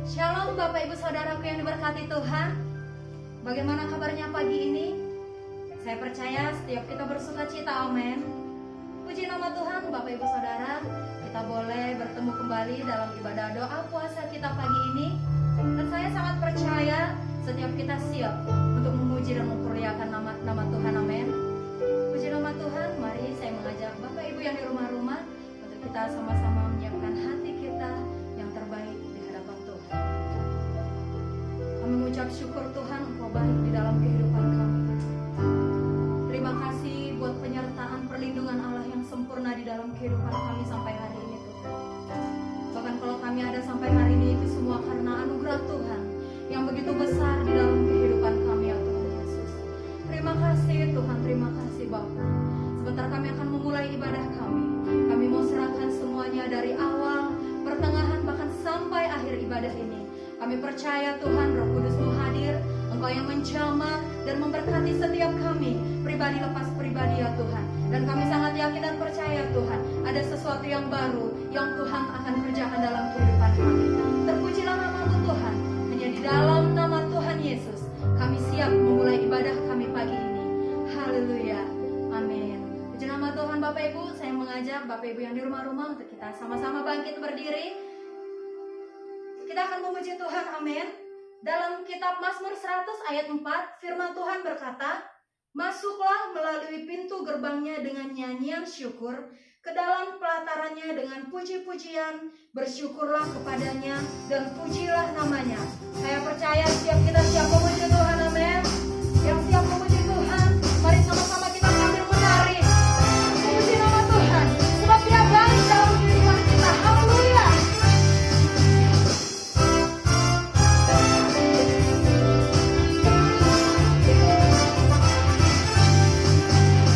Shalom Bapak Ibu Saudaraku yang diberkati Tuhan. Bagaimana kabarnya pagi ini? Saya percaya setiap kita bersuka cita, amin. Puji nama Tuhan Bapak Ibu Saudara. Kita boleh bertemu kembali dalam ibadah doa puasa kita pagi ini. Dan saya sangat percaya setiap kita siap untuk memuji dan memperlihatkan nama Tuhan, amin. Puji nama Tuhan, mari saya mengajak Bapak Ibu yang di rumah-rumah untuk kita sama-sama menyiapkan hati kita yang terbaik di hadapan Tuhan. Kami mengucap syukur Tuhan, Engkau baik di dalam kehidupan kami. Terima kasih buat penyertaan perlindungan Allah yang sempurna di dalam kehidupan kami sampai hari ini Tuhan. Bahkan kalau kami ada sampai hari ini, itu semua karena anugerah Tuhan yang begitu besar di dalam kehidupan kami ya Tuhan Yesus. Terima kasih Tuhan, terima kasih Bapa. Sebentar kami akan memulai ibadah kami. Kami mau serahkan semuanya dari awal, pertengahan, bahkan sampai akhir ibadah ini. Kami percaya Tuhan Roh Kudus-Mu hadir, Engkau yang menjamah dan memberkati setiap kami, pribadi lepas pribadi ya Tuhan. Dan kami sangat yakin dan percaya Tuhan, ada sesuatu yang baru yang Tuhan akan kerjakan dalam kehidupan kami. Terpujilah nama-Mu Tuhan, hanya di dalam nama Tuhan Yesus kami siap memulai ibadah kami pagi ini. Haleluya, amin. Puji nama Tuhan Bapak Ibu, saya mengajak Bapak Ibu yang di rumah-rumah untuk kita sama-sama bangkit berdiri. Kita akan memuji Tuhan, amin. Dalam kitab Mazmur 100 ayat 4, firman Tuhan berkata, "Masuklah melalui pintu gerbangnya dengan nyanyian syukur, ke dalam pelatarannya dengan puji-pujian, bersyukurlah kepadanya dan pujilah namanya." Saya percaya setiap kita siap memuji Tuhan, amin. Yang siap memuji Tuhan, mari sama-sama kita sambil menari. Memuji nama Tuhan, sebab Dia baik dalam kehidupan kita. Haleluya.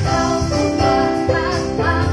Kau bukan kayu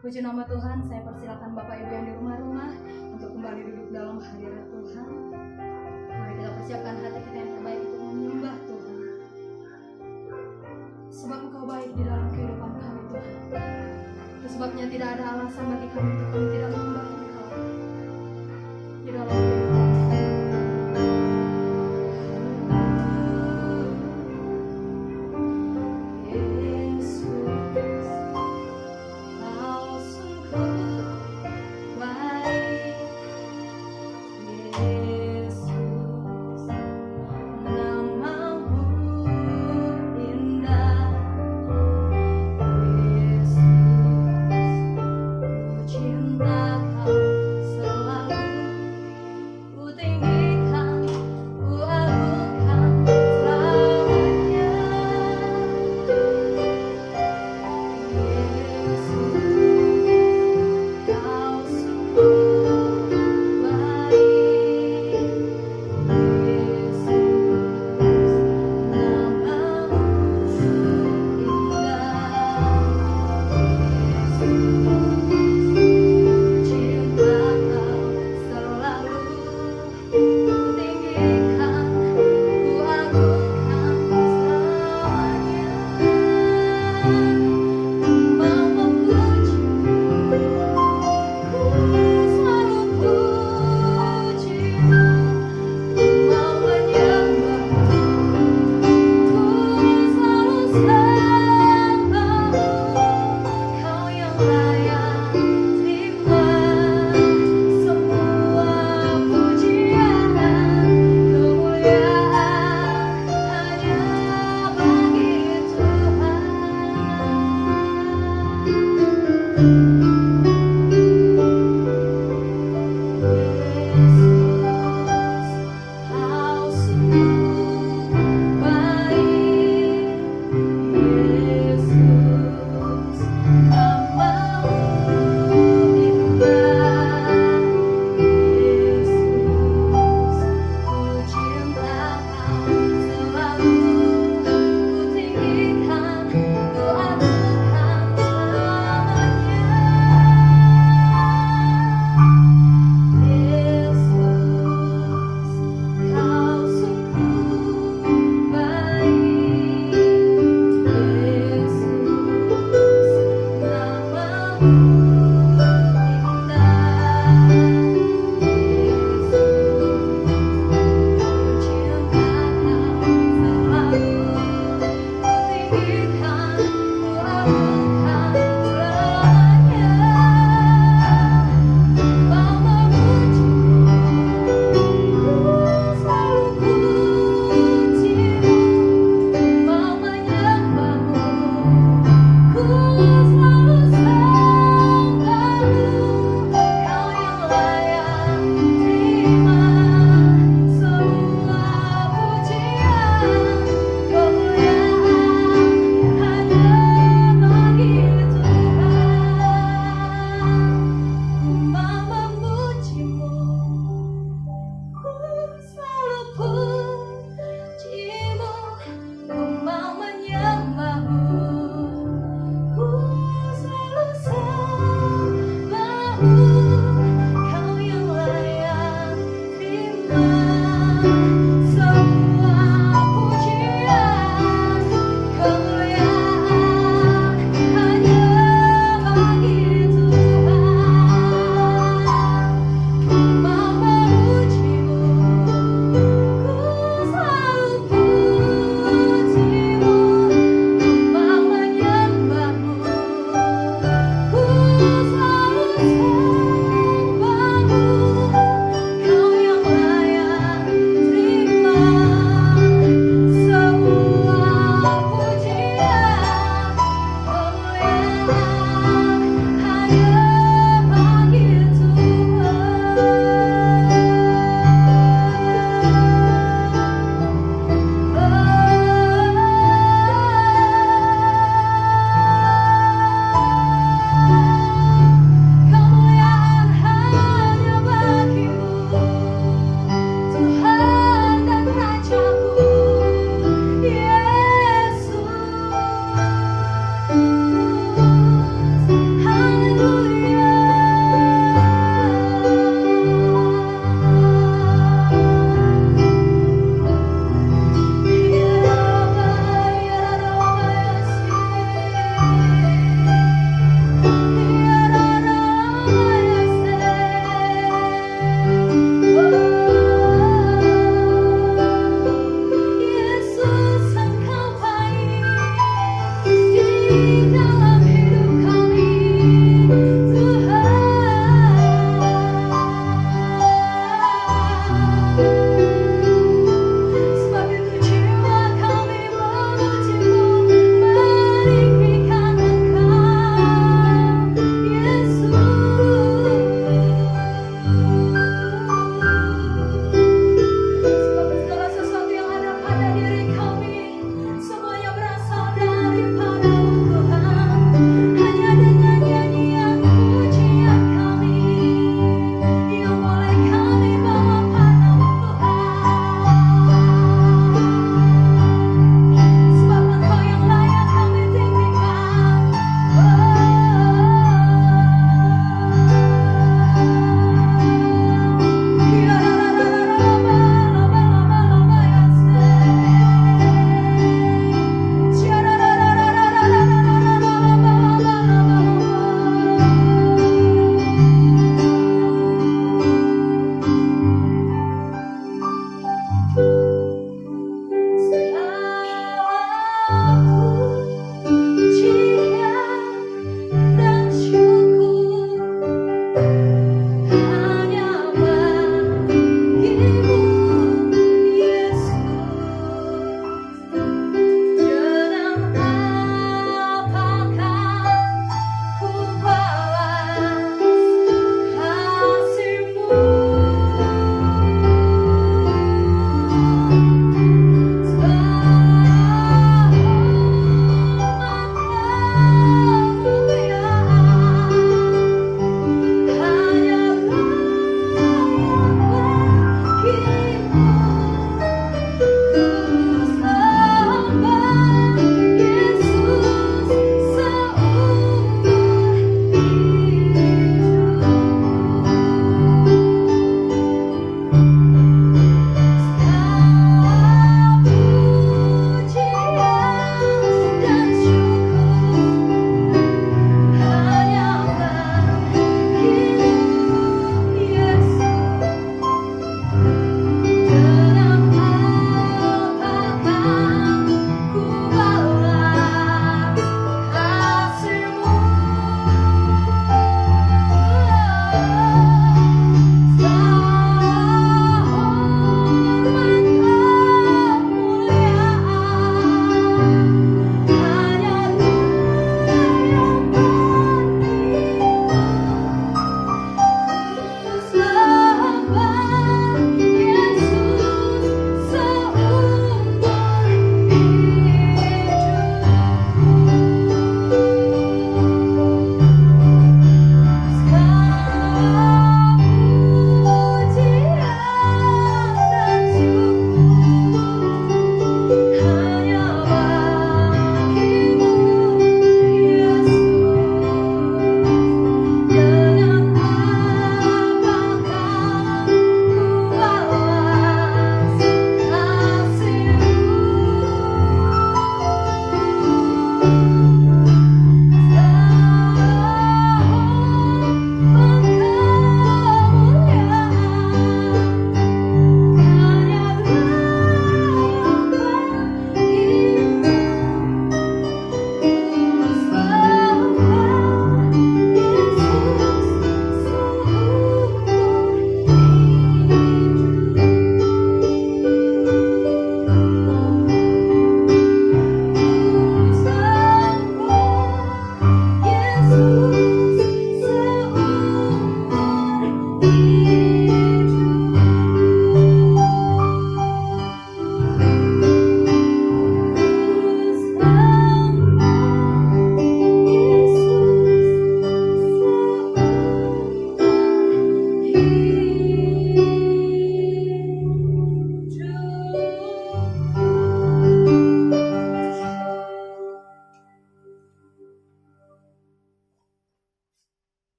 Puji nama Tuhan, saya persilakan Bapak Ibu yang di rumah-rumah untuk kembali duduk dalam hadirat Tuhan. Mari kita persiapkan hati kita yang terbaik untuk menyembah Tuhan. Sebab Engkau baik di dalam kehidupan kami Tuhan. Itu sebabnya tidak ada alasan bagi kami untuk kami tidak menyembah Engkau di dalam kehidupan kami.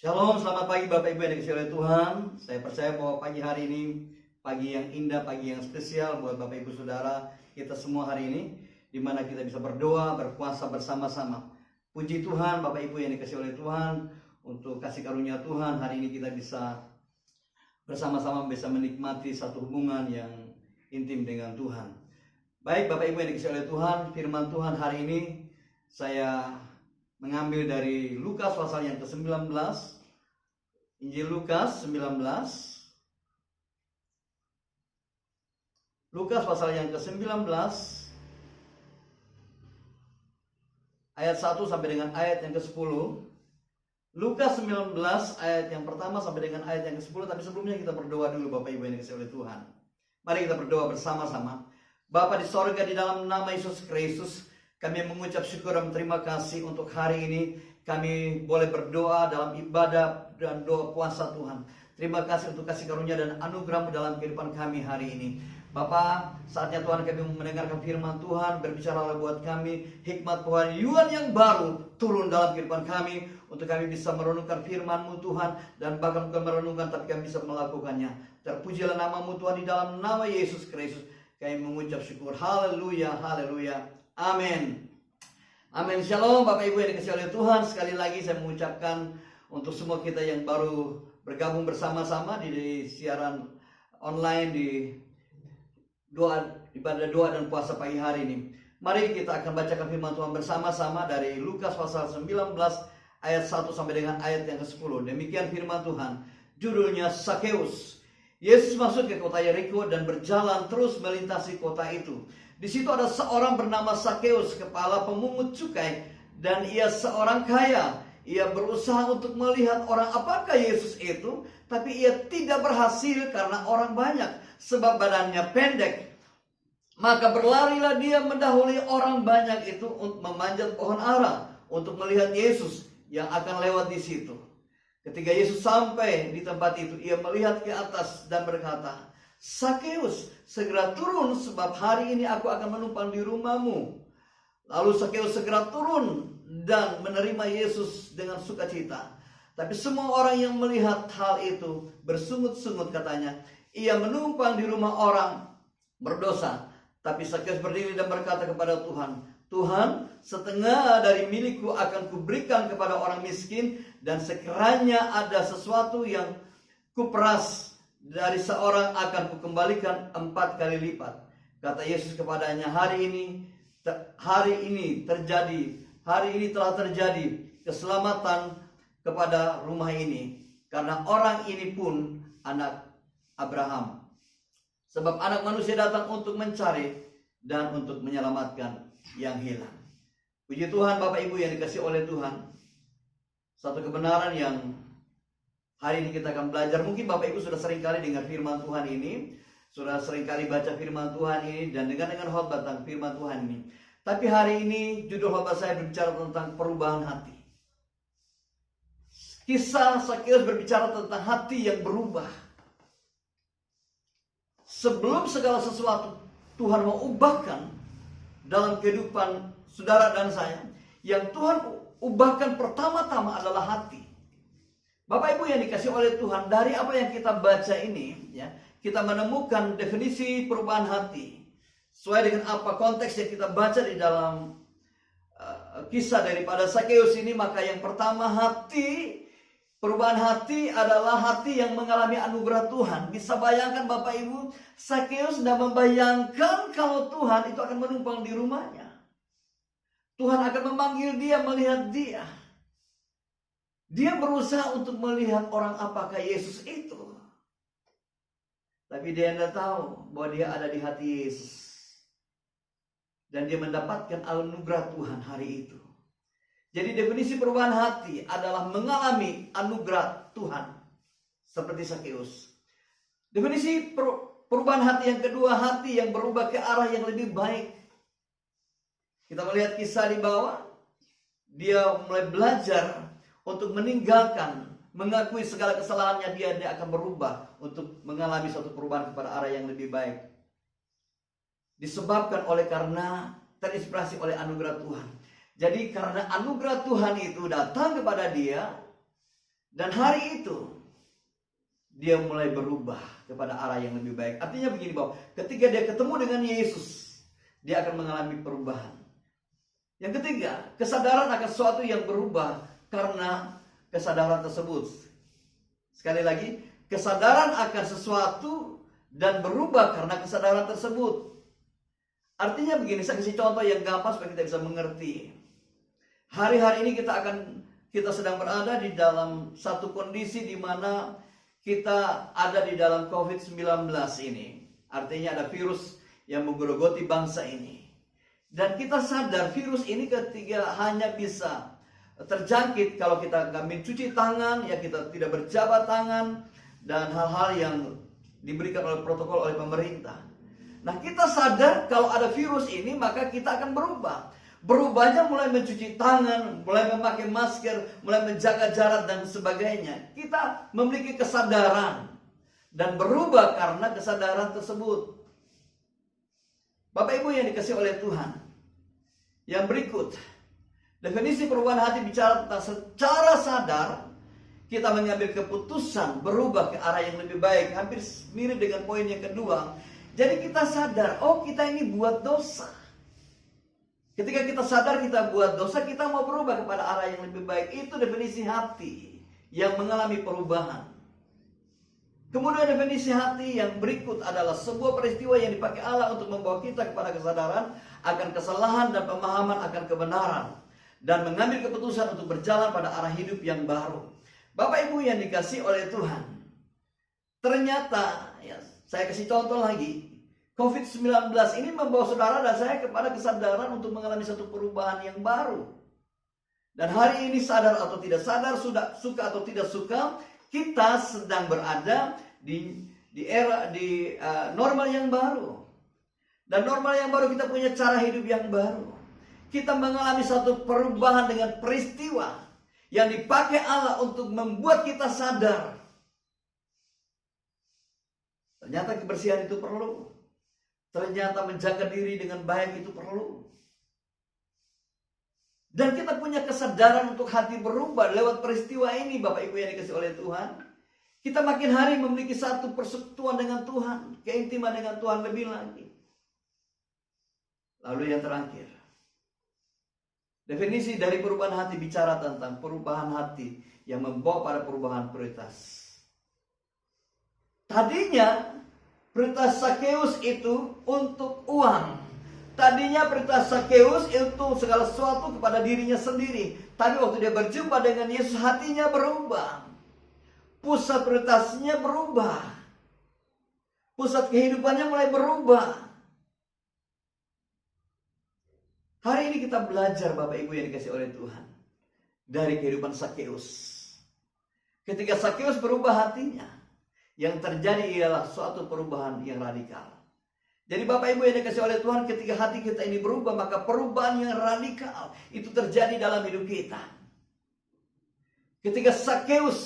Shalom, selamat pagi Bapak Ibu yang dikasihi oleh Tuhan. Saya percaya bahwa pagi hari ini pagi yang indah, pagi yang spesial buat Bapak Ibu Saudara kita semua hari ini, di mana kita bisa berdoa, berpuasa bersama-sama. Puji Tuhan Bapak Ibu yang dikasihi oleh Tuhan, untuk kasih karunia Tuhan hari ini kita bisa bersama-sama bisa menikmati satu hubungan yang intim dengan Tuhan. Baik Bapak Ibu yang dikasihi oleh Tuhan, firman Tuhan hari ini saya mengambil dari Lukas pasal yang ke-19. Injil Lukas 19. Lukas pasal yang ke-19 ayat 1 sampai dengan ayat yang ke-10. Lukas 19 ayat yang pertama sampai dengan ayat yang ke-10. Tapi sebelumnya kita berdoa dulu Bapak Ibu yang dikasihi oleh Tuhan. Mari kita berdoa bersama-sama. Bapa di sorga, di dalam nama Yesus Kristus, kami mengucap syukur dan terima kasih untuk hari ini kami boleh berdoa dalam ibadah dan doa puasa Tuhan. Terima kasih untuk kasih karunia dan anugerah-Mu dalam kehidupan kami hari ini. Bapa, saatnya Tuhan kami mendengarkan firman Tuhan, berbicaralah buat kami hikmat pewahyuan yang baru turun dalam kehidupan kami, untuk kami bisa merenungkan firman-Mu Tuhan, dan bahkan bukan merenungkan tapi kami bisa melakukannya. Terpujilah nama-Mu Tuhan, di dalam nama Yesus Kristus kami mengucap syukur. Haleluya, haleluya. Amin. Amin. Shalom Bapak Ibu yang dikasihi oleh Tuhan. Sekali lagi saya mengucapkan untuk semua kita yang baru bergabung bersama-sama di siaran online di ibadah doa dan puasa pagi hari ini. Mari kita akan bacakan firman Tuhan bersama-sama dari Lukas pasal 19 ayat 1 sampai dengan ayat yang ke-10. Demikian firman Tuhan. Judulnya Sakeus. Yesus masuk ke kota Yeriko dan berjalan terus melintasi kota itu. Di situ ada seorang bernama Sakeus, kepala pemungut cukai, dan ia seorang kaya. Ia berusaha untuk melihat orang apakah Yesus itu, tapi ia tidak berhasil karena orang banyak, sebab badannya pendek. Maka berlarilah dia mendahului orang banyak itu untuk memanjat pohon ara untuk melihat Yesus yang akan lewat di situ. Ketika Yesus sampai di tempat itu, ia melihat ke atas dan berkata, Sakeus, segera turun sebab hari ini aku akan menumpang di rumahmu. Lalu Sakeus segera turun dan menerima Yesus dengan sukacita. Tapi semua orang yang melihat hal itu bersungut-sungut, katanya, ia menumpang di rumah orang berdosa. Tapi Sakeus berdiri dan berkata kepada Tuhan, Tuhan, setengah dari milikku akan kuberikan kepada orang miskin, dan sekiranya ada sesuatu yang kuperas dari seorang akan kukembalikan 4 kali lipat. Kata Yesus kepadanya, hari ini telah terjadi keselamatan kepada rumah ini, karena orang ini pun anak Abraham. Sebab anak manusia datang untuk mencari dan untuk menyelamatkan yang hilang. Puji Tuhan Bapak Ibu yang dikasihi oleh Tuhan. Satu kebenaran yang hari ini kita akan belajar. Mungkin Bapak Ibu sudah sering kali dengar firman Tuhan ini, sudah sering kali baca firman Tuhan ini, dan dengar khotbah tentang firman Tuhan ini. Tapi hari ini judul khotbah saya berbicara tentang perubahan hati. Kisah Sakeus berbicara tentang hati yang berubah. Sebelum segala sesuatu Tuhan mau ubahkan dalam kehidupan saudara dan saya, yang Tuhan ubahkan pertama-tama adalah hati. Bapak Ibu yang dikasihi oleh Tuhan, dari apa yang kita baca ini, ya, kita menemukan definisi perubahan hati. Sesuai dengan apa konteks yang kita baca di dalam kisah daripada Sakeus ini, maka yang pertama perubahan hati adalah hati yang mengalami anugerah Tuhan. Bisa bayangkan Bapak Ibu, Sakeus sudah membayangkan kalau Tuhan itu akan menumpang di rumahnya. Tuhan akan memanggil dia, melihat dia. Dia berusaha untuk melihat orang apakah Yesus itu. Tapi dia tidak tahu bahwa dia ada di hati Yesus. Dan dia mendapatkan anugerah Tuhan hari itu. Jadi definisi perubahan hati adalah mengalami anugerah Tuhan. Seperti Sakeus. Definisi perubahan hati yang kedua, hati yang berubah ke arah yang lebih baik. Kita melihat kisah di bawah. Dia mulai belajar untuk meninggalkan, mengakui segala kesalahannya. Dia akan berubah untuk mengalami suatu perubahan kepada arah yang lebih baik. Disebabkan karena terinspirasi oleh anugerah Tuhan. Jadi karena anugerah Tuhan itu datang kepada dia, Dan hari itu dia mulai berubah kepada arah yang lebih baik. Artinya begini bahwa ketika dia ketemu dengan Yesus, dia akan mengalami perubahan. Yang ketiga, kesadaran akan sesuatu yang berubah karena kesadaran tersebut. Sekali lagi, kesadaran akan sesuatu dan berubah karena kesadaran tersebut. Artinya begini, saya kasih contoh yang gampang supaya kita bisa mengerti. Hari-hari ini kita sedang berada di dalam satu kondisi di mana kita ada di dalam COVID-19 ini. Artinya ada virus yang menggerogoti bangsa ini. Dan kita sadar virus ini ketika hanya bisa terjangkit kalau kita nggak mencuci tangan, ya kita tidak berjabat tangan, dan hal-hal yang diberikan oleh protokol oleh pemerintah. Nah, kita sadar kalau ada virus ini maka kita akan berubah. Berubahnya mulai mencuci tangan, mulai memakai masker, mulai menjaga jarak dan sebagainya. Kita memiliki kesadaran dan berubah karena kesadaran tersebut. Bapak Ibu yang dikasihi oleh Tuhan, yang berikut, definisi perubahan hati bicara tentang secara sadar kita mengambil keputusan berubah ke arah yang lebih baik. Hampir mirip dengan poin yang kedua. Jadi kita sadar, oh kita ini buat dosa. Ketika kita sadar kita buat dosa, kita mau berubah kepada arah yang lebih baik. Itu definisi hati yang mengalami perubahan. Kemudian definisi hati yang berikut adalah sebuah peristiwa yang dipakai Allah untuk membawa kita kepada kesadaran akan kesalahan dan pemahaman akan kebenaran. Dan mengambil keputusan untuk berjalan pada arah hidup yang baru. Bapak Ibu yang dikasihi oleh Tuhan, ternyata, ya, saya kasih contoh lagi, COVID-19 ini membawa saudara dan saya kepada kesadaran untuk mengalami satu perubahan yang baru. Dan hari ini sadar atau tidak sadar, suka atau tidak suka, kita sedang berada di normal yang baru. Dan normal yang baru kita punya cara hidup yang baru. Kita mengalami satu perubahan dengan peristiwa yang dipakai Allah untuk membuat kita sadar. Ternyata kebersihan itu perlu. Ternyata menjaga diri dengan baik itu perlu. Dan kita punya kesadaran untuk hati berubah lewat peristiwa ini, Bapak Ibu yang dikasihi oleh Tuhan. Kita makin hari memiliki satu persekutuan dengan Tuhan, keintiman dengan Tuhan lebih lagi. Lalu yang terakhir, definisi dari perubahan hati bicara tentang perubahan hati yang membawa pada perubahan prioritas. Tadinya prioritas Sakeus itu untuk uang. Tadinya prioritas Sakeus itu segala sesuatu kepada dirinya sendiri. Tapi waktu dia berjumpa dengan Yesus, hatinya berubah. Pusat prioritasnya berubah. Pusat kehidupannya mulai berubah. Hari ini kita belajar, Bapak Ibu yang dikasihi oleh Tuhan, dari kehidupan Sakeus. Ketika Sakeus berubah hatinya, yang terjadi ialah suatu perubahan yang radikal. Jadi Bapak Ibu yang dikasihi oleh Tuhan, ketika hati kita ini berubah, maka perubahan yang radikal itu terjadi dalam hidup kita. Ketika Sakeus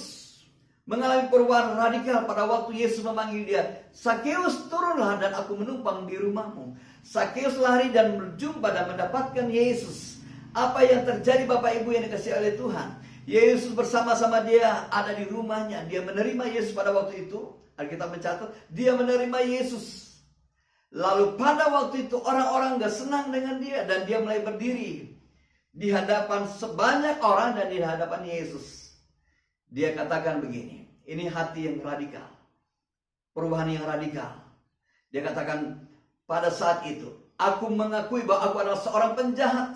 mengalami perubahan radikal pada waktu Yesus memanggil dia, Sakeus turunlah dan aku menumpang di rumahmu. Sakeus lari dan berjumpa dan mendapatkan Yesus. Apa yang terjadi Bapak Ibu yang dikasihi oleh Tuhan? Yesus bersama-sama dia ada di rumahnya. Dia menerima Yesus pada waktu itu. Alkitab mencatat, dia menerima Yesus. Lalu pada waktu itu orang-orang gak senang dengan dia. Dan dia mulai berdiri di hadapan sebanyak orang dan di hadapan Yesus. Dia katakan begini, ini hati yang radikal. Perubahan yang radikal. Dia katakan pada saat itu, aku mengakui bahwa aku adalah seorang penjahat.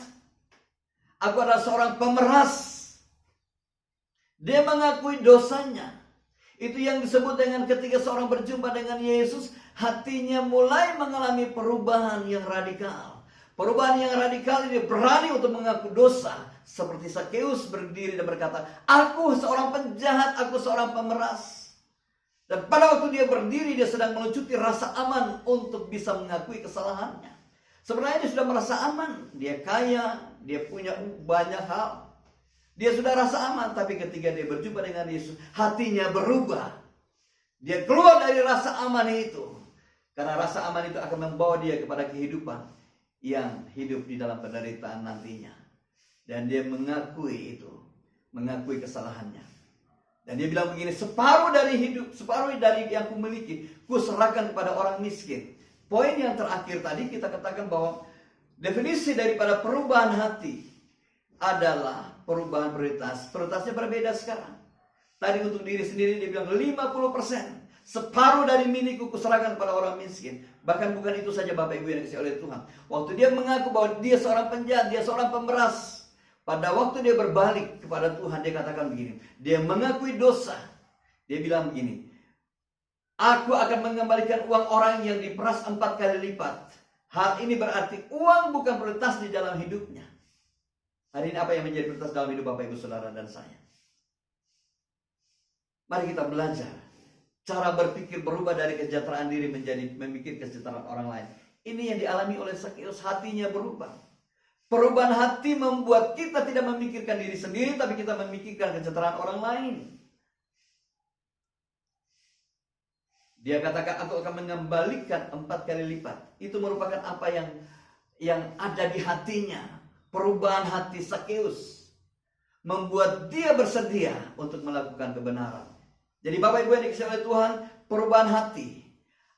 Aku adalah seorang pemeras. Dia mengakui dosanya. Itu yang disebut dengan ketika seorang berjumpa dengan Yesus, hatinya mulai mengalami perubahan yang radikal. Perubahan yang radikal ini berani untuk mengaku dosa. Seperti Sakeus berdiri dan berkata, aku seorang penjahat, aku seorang pemeras. Dan pada waktu dia berdiri, dia sedang melucuti rasa aman untuk bisa mengakui kesalahannya. Sebenarnya dia sudah merasa aman. Dia kaya, dia punya banyak hal. Dia sudah rasa aman, tapi ketika dia berjumpa dengan Yesus, hatinya berubah. Dia keluar dari rasa aman itu. Karena rasa aman itu akan membawa dia kepada kehidupan yang hidup di dalam penderitaan nantinya. Dan dia mengakui itu, mengakui kesalahannya. Dan dia bilang begini, separuh dari hidup, separuh dari yang kumiliki, ku serahkan kepada orang miskin. Poin yang terakhir tadi kita katakan bahwa definisi daripada perubahan hati adalah perubahan prioritas. Prioritasnya berbeda sekarang. Tadi untuk diri sendiri dia bilang 50%. Separuh dari milikku kuserahkan kepada orang miskin. Bahkan bukan itu saja Bapak Ibu yang dikasihi oleh Tuhan. Waktu dia mengaku bahwa dia seorang penjahat, dia seorang pemeras. Pada waktu dia berbalik kepada Tuhan, dia katakan begini. Dia mengakui dosa. Dia bilang begini. Aku akan mengembalikan uang orang yang diperas 4 kali lipat. Hal ini berarti uang bukan prioritas di dalam hidupnya. Hari ini apa yang menjadi prioritas dalam hidup Bapak Ibu Saudara dan saya? Mari kita belajar. Cara berpikir berubah dari kesejahteraan diri menjadi memikir kesejahteraan orang lain. Ini yang dialami oleh Sakeus, hatinya berubah. Perubahan hati membuat kita tidak memikirkan diri sendiri, tapi kita memikirkan kesejahteraan orang lain. Dia katakan, aku akan mengembalikan 4 kali lipat. Itu merupakan apa yang ada di hatinya. Perubahan hati Sakeus membuat dia bersedia untuk melakukan kebenaran. Jadi Bapak Ibu yang dikasihi oleh Tuhan, perubahan hati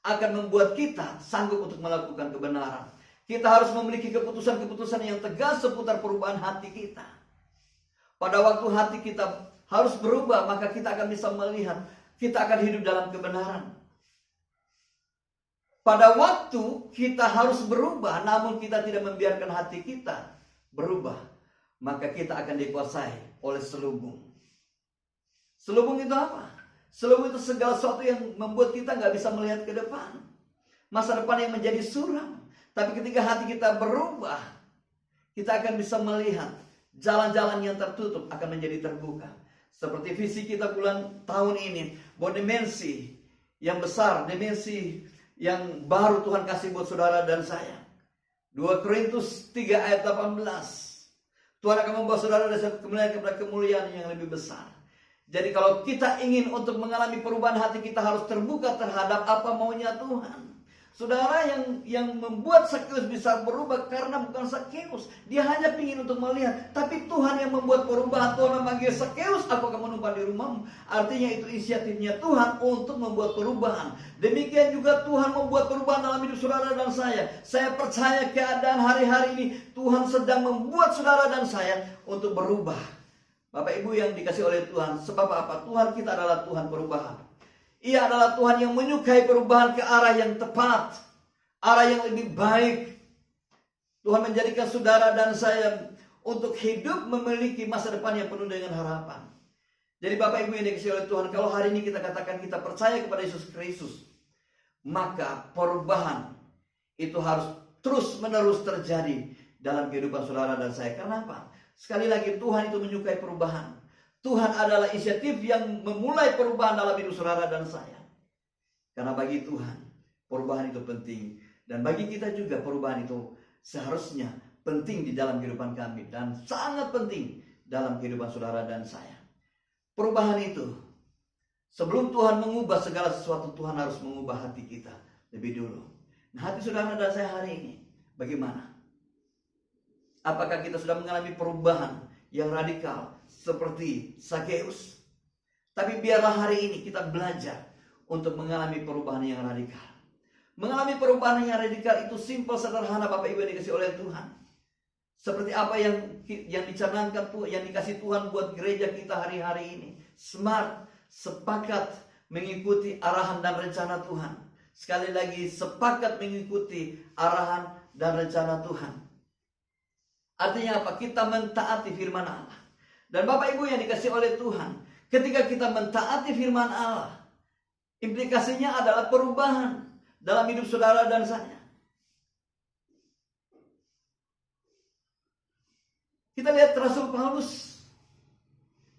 akan membuat kita sanggup untuk melakukan kebenaran. Kita harus memiliki keputusan-keputusan yang tegas seputar perubahan hati kita. Pada waktu hati kita harus berubah, maka kita akan bisa melihat, kita akan hidup dalam kebenaran. Pada waktu kita harus berubah, namun kita tidak membiarkan hati kita berubah, maka kita akan dikuasai oleh selubung. Selubung itu apa? Selubung itu segala sesuatu yang membuat kita nggak bisa melihat ke depan. Masa depan yang menjadi suram. Tapi ketika hati kita berubah, kita akan bisa melihat jalan-jalan yang tertutup akan menjadi terbuka. Seperti visi kita bulan tahun ini, bahwa dimensi yang besar, dimensi yang baru Tuhan kasih buat saudara dan saya. 2 Korintus 3 ayat 18. Tuhan akan membawa saudara dari satu kemuliaan kepada kemuliaan yang lebih besar. Jadi kalau kita ingin untuk mengalami perubahan hati, kita harus terbuka terhadap apa maunya Tuhan. Saudara, yang membuat Sakeus bisa berubah karena bukan Sakeus. Dia hanya ingin untuk melihat. Tapi Tuhan yang membuat perubahan. Tuhan memanggil Sakeus, aku akan menumpang di rumahmu. Artinya itu inisiatifnya Tuhan untuk membuat perubahan. Demikian juga Tuhan membuat perubahan dalam hidup saudara dan saya. Saya percaya keadaan hari-hari ini Tuhan sedang membuat saudara dan saya untuk berubah. Bapak Ibu yang dikasih oleh Tuhan, sebab apa? Tuhan kita adalah Tuhan perubahan. Ia adalah Tuhan yang menyukai perubahan ke arah yang tepat, arah yang lebih baik. Tuhan menjadikan saudara dan saya untuk hidup memiliki masa depan yang penuh dengan harapan. Jadi Bapak Ibu yang dikasih oleh Tuhan, kalau hari ini kita katakan kita percaya kepada Yesus Kristus, maka perubahan itu harus terus-menerus terjadi dalam kehidupan saudara dan saya. Kenapa? Sekali lagi, Tuhan itu menyukai perubahan. Tuhan adalah inisiatif yang memulai perubahan dalam hidup saudara dan saya. Karena bagi Tuhan, perubahan itu penting. Dan bagi kita juga perubahan itu seharusnya penting di dalam kehidupan kami. Dan sangat penting dalam kehidupan saudara dan saya. Perubahan itu, sebelum Tuhan mengubah segala sesuatu, Tuhan harus mengubah hati kita lebih dulu. Nah, hati saudara dan saya hari ini, bagaimana? Apakah kita sudah mengalami perubahan yang radikal seperti Sakeus? Tapi biarlah hari ini kita belajar untuk mengalami perubahan yang radikal. Mengalami perubahan yang radikal itu simpel, sederhana Bapak Ibu yang dikasih oleh Tuhan. Seperti apa yang dicanangkan Tuhan, yang dikasih Tuhan buat gereja kita hari-hari ini. Smart, sepakat mengikuti arahan dan rencana Tuhan. Sekali lagi, sepakat mengikuti arahan dan rencana Tuhan. Artinya apa? Kita mentaati firman Allah. Dan Bapak Ibu yang dikasih oleh Tuhan, ketika kita mentaati firman Allah, implikasinya adalah perubahan dalam hidup saudara dan saya. Kita lihat Rasul Paulus,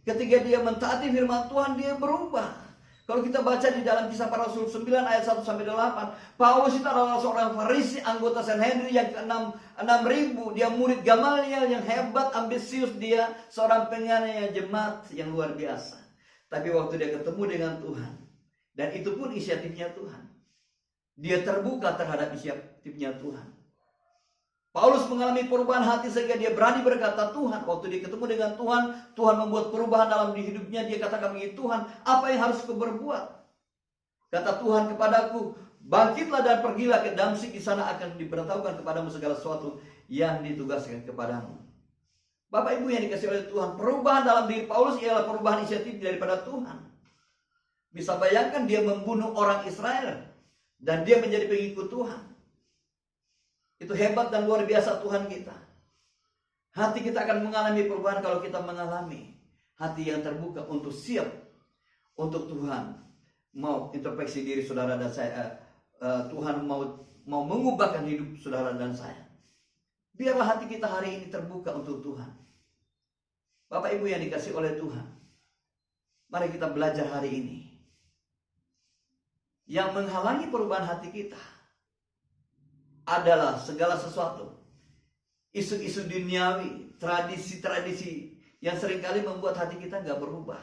ketika dia mentaati firman Tuhan, dia berubah. Kalau kita baca di dalam Kisah Para Rasul 9 ayat 1-8, Paulus itu adalah seorang Farisi, anggota Sanhedrin yang ke-6.000. Dia murid Gamaliel yang hebat, ambisius. Dia seorang penganiaya jemaat yang luar biasa. Tapi waktu dia ketemu dengan Tuhan, dan itu pun inisiatifnya Tuhan, dia terbuka terhadap inisiatifnya Tuhan. Paulus mengalami perubahan hati sehingga dia berani berkata Tuhan. Waktu dia ketemu dengan Tuhan, Tuhan membuat perubahan dalam hidupnya. Dia katakan begini, Tuhan, apa yang harus kuberbuat? Kata Tuhan kepadaku, bangkitlah dan pergilah ke Damsyik, di sana akan diberitahukan kepadamu segala sesuatu yang ditugaskan kepadamu. Bapak Ibu yang dikasih oleh Tuhan, perubahan dalam diri Paulus ialah perubahan inisiatif daripada Tuhan. Bisa bayangkan dia membunuh orang Israel dan dia menjadi pengikut Tuhan. Itu hebat dan luar biasa Tuhan kita. Hati kita akan mengalami perubahan kalau kita mengalami hati yang terbuka untuk siap untuk Tuhan mau introspeksi diri saudara dan saya. Tuhan mau mengubahkan hidup saudara dan saya. Biarlah hati kita hari ini terbuka untuk Tuhan. Bapak Ibu yang dikasih oleh Tuhan, mari kita belajar hari ini. Yang menghalangi perubahan hati kita adalah segala sesuatu, isu-isu duniawi, tradisi-tradisi yang seringkali membuat hati kita gak berubah.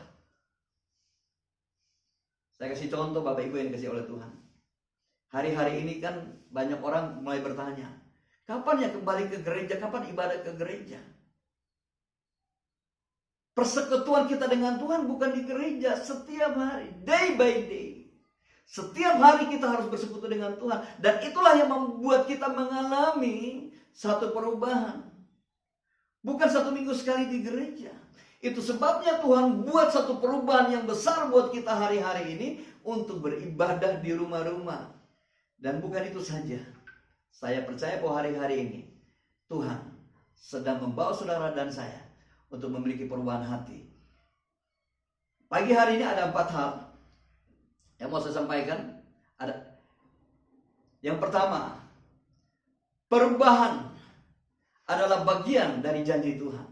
Saya kasih contoh Bapak Ibu yang dikasih oleh Tuhan. Hari-hari ini kan banyak orang mulai bertanya, kapan ya kembali ke gereja, kapan ibadah ke gereja? Persekutuan kita dengan Tuhan bukan di gereja, setiap hari, day by day. Setiap hari kita harus bersekutu dengan Tuhan. Dan itulah yang membuat kita mengalami satu perubahan. Bukan satu minggu sekali di gereja. Itu sebabnya Tuhan buat satu perubahan yang besar buat kita hari-hari ini untuk beribadah di rumah-rumah. Dan bukan itu saja. Saya percaya bahwa hari-hari ini Tuhan sedang membawa saudara dan saya untuk memiliki perubahan hati. Pagi hari ini ada 4 hal yang mau saya sampaikan. Ada. Yang pertama, perubahan adalah bagian dari janji Tuhan.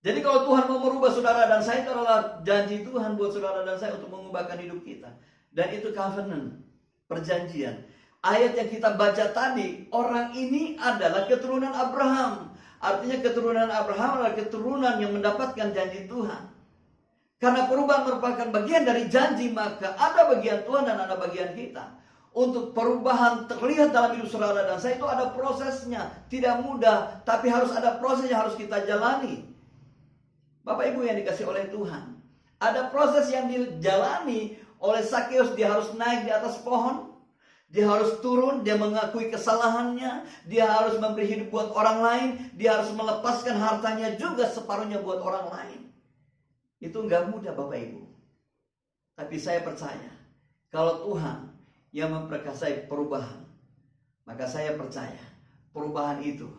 Jadi kalau Tuhan mau merubah saudara dan saya, itu adalah janji Tuhan buat saudara dan saya untuk mengubahkan hidup kita. Dan itu covenant, perjanjian. Ayat yang kita baca tadi, orang ini adalah keturunan Abraham. Artinya keturunan Abraham adalah keturunan yang mendapatkan janji Tuhan. Karena perubahan merupakan bagian dari janji, maka ada bagian Tuhan dan ada bagian kita. Untuk perubahan terlihat dalam hidup saudara dan saya itu ada prosesnya. Tidak mudah, tapi harus ada proses yang harus kita jalani. Bapak Ibu yang dikasih oleh Tuhan, ada proses yang dijalani oleh Sakeus. Dia harus naik di atas pohon. Dia harus turun, dia mengakui kesalahannya. Dia harus memberi hidup buat orang lain. Dia harus melepaskan hartanya juga separuhnya buat orang lain. Itu enggak mudah Bapak Ibu. Tapi saya percaya, kalau Tuhan yang memperkasai perubahan, maka saya percaya perubahan itu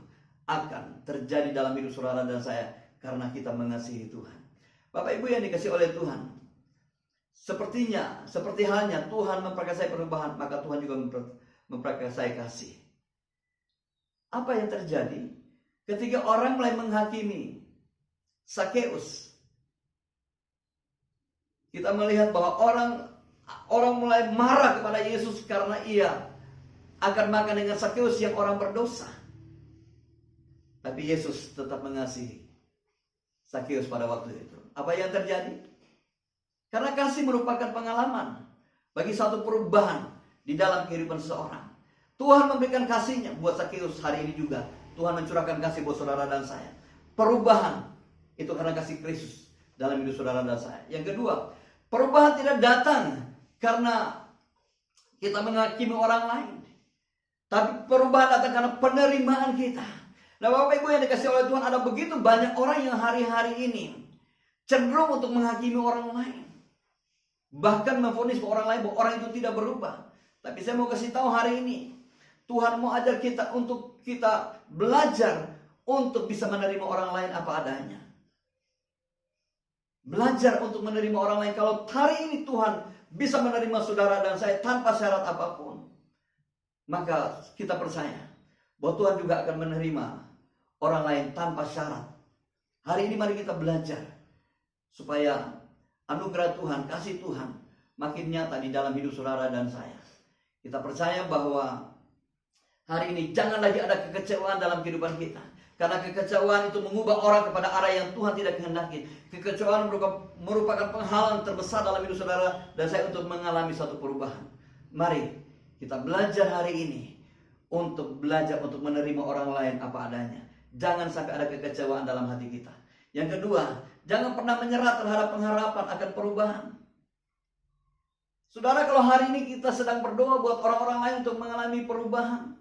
akan terjadi dalam hidup saudara dan saya karena kita mengasihi Tuhan. Bapak Ibu yang dikasihi oleh Tuhan, seperti halnya Tuhan memperkasai perubahan, maka Tuhan juga memperkasai kasih. Apa yang terjadi ketika orang mulai menghakimi Sakeus? Kita melihat bahwa orang mulai marah kepada Yesus karena ia akan makan dengan Sakeus yang orang berdosa. Tapi Yesus tetap mengasihi Sakeus pada waktu itu. Apa yang terjadi? Karena kasih merupakan pengalaman bagi satu perubahan di dalam kehidupan seseorang. Tuhan memberikan kasihnya buat Sakeus hari ini juga. Tuhan mencurahkan kasih buat saudara dan saya. Perubahan itu karena kasih Kristus dalam hidup saudara dan saya. Yang kedua, perubahan tidak datang karena kita menghakimi orang lain. Tapi perubahan datang karena penerimaan kita. Nah Bapak Ibu yang dikasih oleh Tuhan, ada begitu banyak orang yang hari-hari ini cenderung untuk menghakimi orang lain. Bahkan memvonis orang lain bahwa orang itu tidak berubah. Tapi saya mau kasih tahu hari ini, Tuhan mau ajar kita untuk kita belajar untuk bisa menerima orang lain apa adanya. Belajar untuk menerima orang lain. Kalau hari ini Tuhan bisa menerima saudara dan saya tanpa syarat apapun, maka kita percaya bahwa Tuhan juga akan menerima orang lain tanpa syarat. Hari ini mari kita belajar supaya anugerah Tuhan, kasih Tuhan makin nyata di dalam hidup saudara dan saya. Kita percaya bahwa hari ini jangan lagi ada kekecewaan dalam kehidupan kita. Karena kekecewaan itu mengubah orang kepada arah yang Tuhan tidak kehendaki. Kekecewaan merupakan penghalang terbesar dalam hidup saudara dan saya untuk mengalami satu perubahan. Mari kita belajar hari ini untuk belajar untuk menerima orang lain apa adanya. Jangan sampai ada kekecewaan dalam hati kita. Yang kedua, jangan pernah menyerah terhadap pengharapan akan perubahan. Saudara, kalau hari ini kita sedang berdoa buat orang-orang lain untuk mengalami perubahan,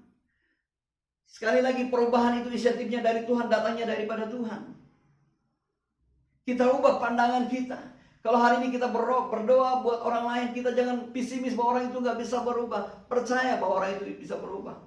sekali lagi perubahan itu inisiatifnya dari Tuhan, datangnya daripada Tuhan. Kita ubah pandangan kita. Kalau hari ini kita berdoa buat orang lain, kita jangan pesimis bahwa orang itu nggak bisa berubah. Percaya bahwa orang itu bisa berubah.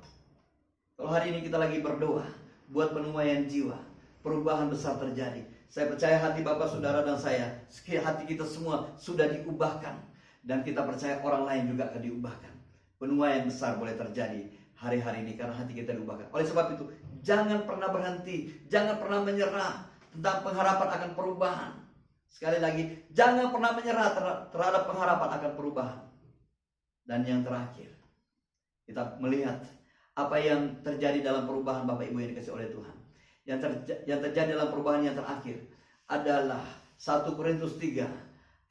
Kalau hari ini kita lagi berdoa buat penuaian jiwa, perubahan besar terjadi. Saya percaya hati Bapak, Saudara, dan saya, hati kita semua sudah diubahkan. Dan kita percaya orang lain juga akan diubahkan. Penuaian besar boleh terjadi hari-hari ini karena hati kita diubahkan. Oleh sebab itu, jangan pernah berhenti, jangan pernah menyerah tentang pengharapan akan perubahan. Sekali lagi, jangan pernah menyerah terhadap pengharapan akan perubahan. Dan yang terakhir, kita melihat apa yang terjadi dalam perubahan Bapak Ibu yang dikasih oleh Tuhan. Yang terjadi dalam perubahan yang terakhir adalah 1 Korintus 3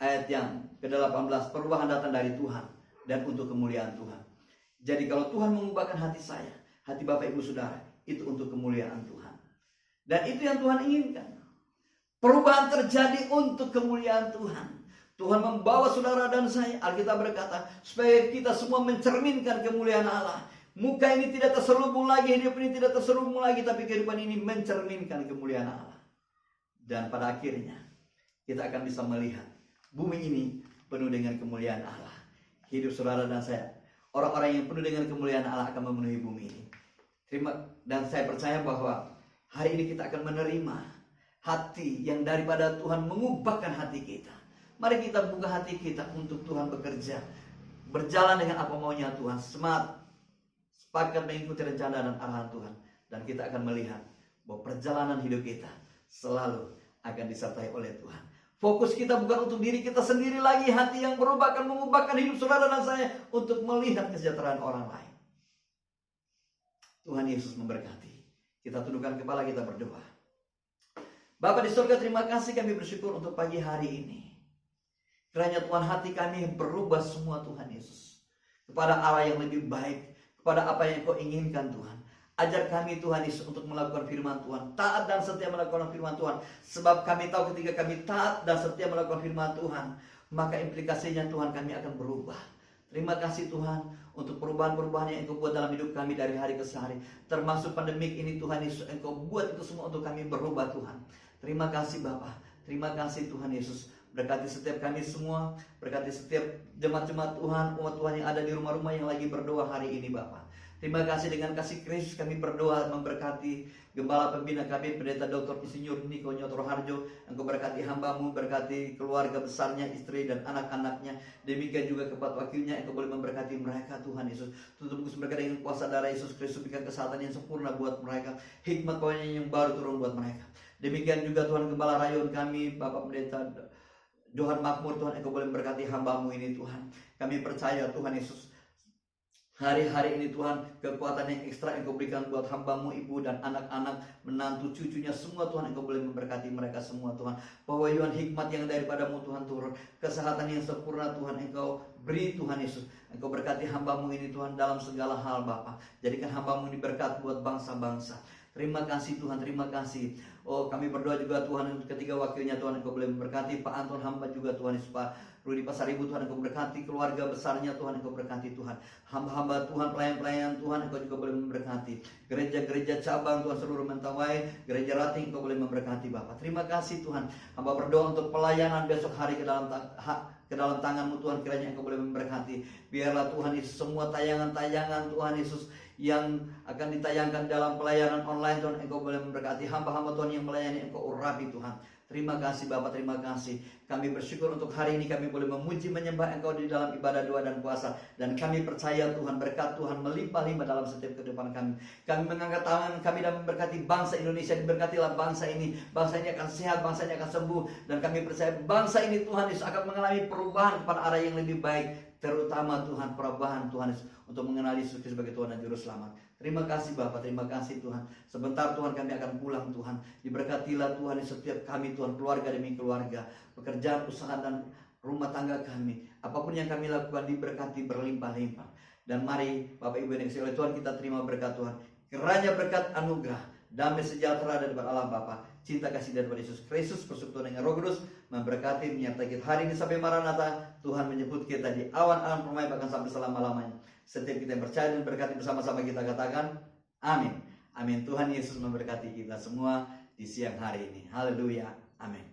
ayat yang ke-18. Perubahan datang dari Tuhan dan untuk kemuliaan Tuhan. Jadi kalau Tuhan mengubahkan hati saya, hati Bapak Ibu Saudara, itu untuk kemuliaan Tuhan. Dan itu yang Tuhan inginkan. Perubahan terjadi untuk kemuliaan Tuhan. Tuhan membawa saudara dan saya, Alkitab berkata, supaya kita semua mencerminkan kemuliaan Allah. Muka ini tidak terselubung lagi, hidup ini tidak terselubung lagi, tapi kehidupan ini mencerminkan kemuliaan Allah. Dan pada akhirnya, kita akan bisa melihat bumi ini penuh dengan kemuliaan Allah. Hidup saudara dan saya, orang-orang yang penuh dengan kemuliaan Allah akan memenuhi bumi ini. Dan saya percaya bahwa hari ini kita akan menerima hati yang daripada Tuhan mengubahkan hati kita. Mari kita buka hati kita untuk Tuhan bekerja, berjalan dengan apa maunya Tuhan, sepakat mengikuti rencana dan arahan Tuhan. Dan kita akan melihat bahwa perjalanan hidup kita selalu akan disertai oleh Tuhan. Fokus kita bukan untuk diri kita sendiri lagi. Hati yang berubah akan mengubahkan hidup saudara dan saya untuk melihat kesejahteraan orang lain. Tuhan Yesus memberkati. Kita tundukkan kepala, kita berdoa. Bapa di surga, terima kasih, kami bersyukur untuk pagi hari ini. Kiranya Tuhan, hati kami berubah semua Tuhan Yesus, kepada arah yang lebih baik, kepada apa yang Kau inginkan Tuhan. Ajar kami Tuhan Yesus untuk melakukan firman Tuhan, taat dan setia melakukan firman Tuhan. Sebab kami tahu ketika kami taat dan setia melakukan firman Tuhan, maka implikasinya Tuhan kami akan berubah. Terima kasih Tuhan untuk perubahan-perubahan yang Engkau buat dalam hidup kami dari hari ke hari. Termasuk pandemik ini Tuhan Yesus, Engkau buat itu semua untuk kami berubah Tuhan. Terima kasih Bapa, terima kasih Tuhan Yesus. Berkati setiap kami semua, berkati setiap jemaat-jemaat Tuhan, umat Tuhan yang ada di rumah-rumah yang lagi berdoa hari ini Bapa. Terima kasih, dengan kasih Kristus kami berdoa memberkati Gembala Pembina kami, Pendeta Dr. Insinyur Niko Nyotro Harjo. Engkau berkati hamba-Mu, berkati keluarga besarnya, istri dan anak-anaknya. Demikian juga kepada wakilnya, Engkau boleh memberkati mereka Tuhan Yesus. Tutup berkati dengan kuasa darah Yesus Kristus, berikan kesehatan yang sempurna buat mereka, hikmat yang baru turun buat mereka. Demikian juga Tuhan Gembala Rayon kami, Bapak Pendeta Johan Makmur, Tuhan Engkau boleh memberkati hamba-Mu ini Tuhan. Kami percaya Tuhan Yesus, hari-hari ini Tuhan, kekuatan yang ekstra Engkau berikan buat hamba-Mu, ibu dan anak-anak, menantu, cucunya, semua Tuhan Engkau boleh memberkati mereka semua Tuhan. Pewahyuan hikmat yang daripada-Mu Tuhan turun, kesehatan yang sempurna Tuhan Engkau beri Tuhan Yesus. Engkau berkati hamba-Mu ini Tuhan dalam segala hal Bapa. Jadikan hamba-Mu ini berkat buat bangsa-bangsa. Terima kasih Tuhan, terima kasih. Oh, kami berdoa juga Tuhan untuk ketiga wakilnya Tuhan Engkau boleh memberkati Pak Anton hamba juga Tuhan Yesus, Pak Rudi Pasaribu Tuhan Engkau berkati keluarga besarnya Tuhan Engkau berkati Tuhan. Hamba-hamba Tuhan, pelayan-pelayan Tuhan Engkau juga boleh memberkati. Gereja-gereja cabang Tuhan seluruh Mentawai, gereja Rating Engkau boleh memberkati Bapak. Terima kasih Tuhan. Hamba berdoa untuk pelayanan besok hari ke dalam tangan-Mu Tuhan, kiranya Engkau boleh memberkati. Biarlah Tuhan Yesus semua tayangan-tayangan Tuhan Yesus yang akan ditayangkan dalam pelayanan online Tuhan Engkau boleh memberkati. Hamba-hamba Tuhan yang melayani Engkau urapi Tuhan. Terima kasih Bapak, terima kasih. Kami bersyukur untuk hari ini kami boleh memuji menyembah Engkau di dalam ibadah doa dan puasa. Dan kami percaya Tuhan, berkat Tuhan melimpah-limpah dalam setiap kehidupan kami. Kami mengangkat tangan kami dan memberkati bangsa Indonesia. Diberkatilah bangsa ini. Bangsa ini akan sehat, bangsa ini akan sembuh. Dan kami percaya bangsa ini Tuhan Yesus akan mengalami perubahan kepada arah yang lebih baik. Terutama Tuhan, perubahan Tuhan Yesus untuk mengenali Yesus sebagai Tuhan dan Juru Selamat. Terima kasih Bapak, terima kasih Tuhan. Sebentar Tuhan kami akan pulang Tuhan. Diberkatilah Tuhan setiap kami Tuhan, keluarga demi keluarga, pekerjaan, usaha dan rumah tangga kami. Apapun yang kami lakukan diberkati berlimpah-limpah. Dan mari Bapak Ibu yang dikasihi oleh Tuhan, kita terima berkat Tuhan. Kiranya berkat anugerah, damai sejahtera daripada Allah Bapa, cinta kasih daripada Yesus Kristus, persekutuan dengan Roh Kudus memberkati menyertai kita hari ini sampai Maranatha. Tuhan menyebut kita di awan-awan permai bahkan sampai selama-lamanya. Setiap kita yang percaya dan berkati bersama-sama, kita katakan amin. Amin. Tuhan Yesus memberkati kita semua di siang hari ini. Haleluya. Amin.